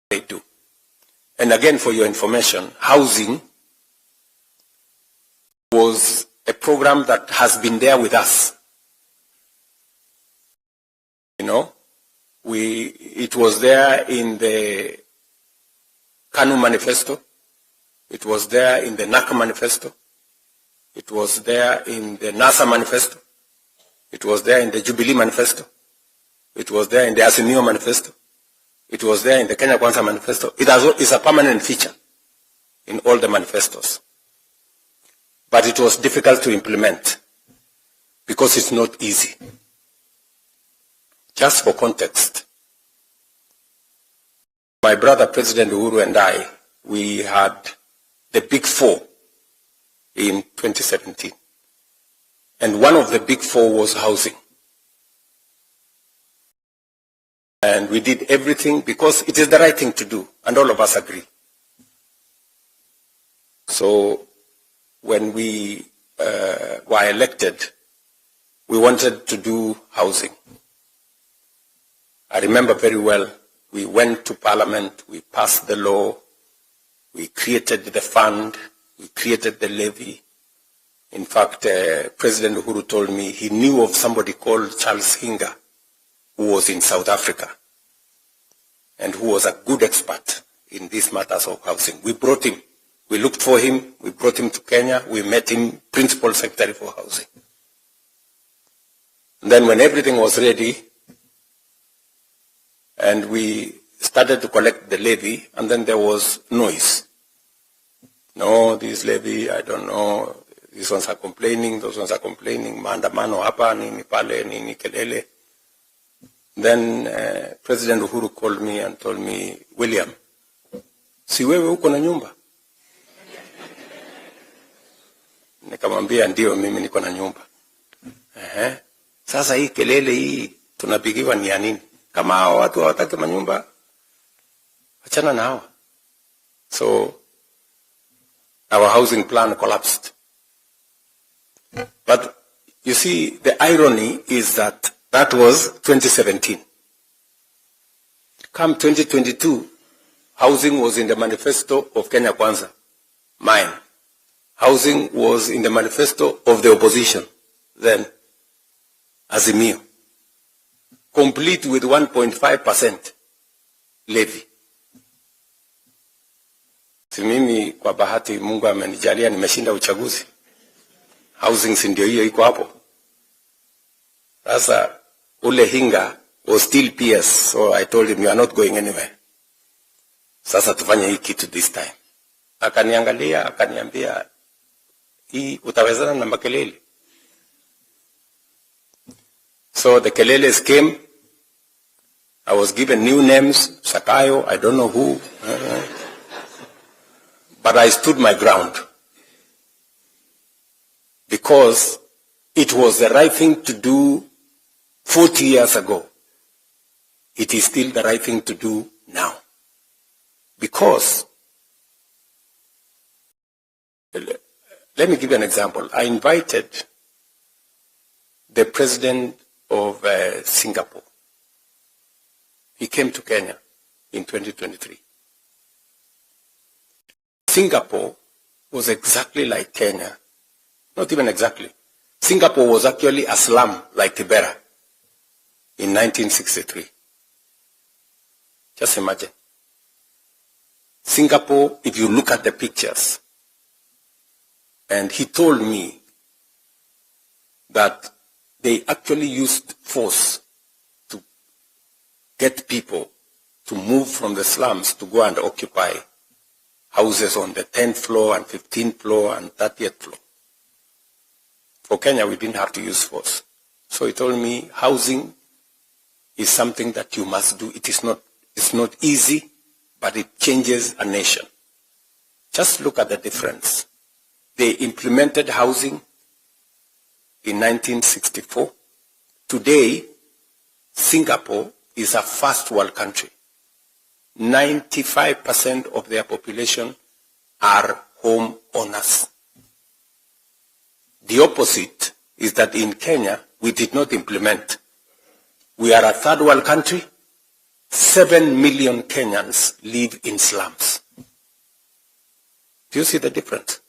they do. And again, for your information, housing was a program that has been there with us. You know, it was there in the KANU manifesto. It was there in the NACA manifesto. It was there in the NASA manifesto. It was there in the Jubilee manifesto. It was there in the Azimio manifesto. It was there in the Kenya Kwanza manifesto. It's a permanent feature in all the manifestos. But it was difficult to implement because it's not easy. Just for context, my brother President Uhuru and I, we had the big four in 2017. And one of the big four was housing. And we did everything because it is the right thing to do, and all of us agree. So when we were elected, we wanted to do housing. I remember very well, we went to Parliament, we passed the law, we created the fund, we created the levy. In fact, President Uhuru told me he knew of somebody called Charles Hinga, who was in South Africa, and who was a good expert in these matters of housing. We brought him. We looked for him. We brought him to Kenya. We met him, Principal Secretary for Housing. And then when everything was ready, and we started to collect the levy, and then there was noise. No, this levy, I don't know, these ones are complaining, those ones are complaining, maandamano hapa, nini pale, nini kelele. Then President Uhuru called me and told me, William, si wewe uko na nyumba? Nikamwambia ndio mimi niko na nyumba. Sasa hii kelele hii tunapigiwa ni ya nini? Kama hao watu hawataki manyumba, achana na hawa. So our housing plan collapsed. But you see, the irony is that that was 2017. Come 2022, housing was in the manifesto of Kenya Kwanza, mine. Housing was in the manifesto of the opposition, then Azimio, complete with 1.5% levy. Si mimi kwa bahati Mungu amenijalia nimeshinda uchaguzi. Housing si ndio hiyo iko hapo. Sasa ule Hinga was still PS, so I told him you are not going anywhere. Sasa tufanye hii kitu this time. Akaniangalia, akaniambia hii utawezana na makelele. So the keleles came. I was given new names, Sakayo, I don't know who. But I stood my ground. Because it was the right thing to do 40 years ago. It is still the right thing to do now. Because, let me give you an example. I invited the president of Singapore. He came to Kenya in 2023. Singapore was exactly like Kenya. Not even exactly. Singapore was actually a slum like Kibera in 1963. Just imagine. Singapore, if you look at the pictures, and he told me that they actually used force to get people to move from the slums to go and occupy houses on the 10th floor and 15th floor and 30th floor. For Kenya, we didn't have to use force. So he told me housing is something that you must do. It's not easy, but it changes a nation. Just look at the difference. They implemented housing in 1964. Today, Singapore is a first world country. 95% of their population are home owners. The opposite is that in Kenya, we did not implement. We are a third world country. 7 million Kenyans live in slums. Do you see the difference?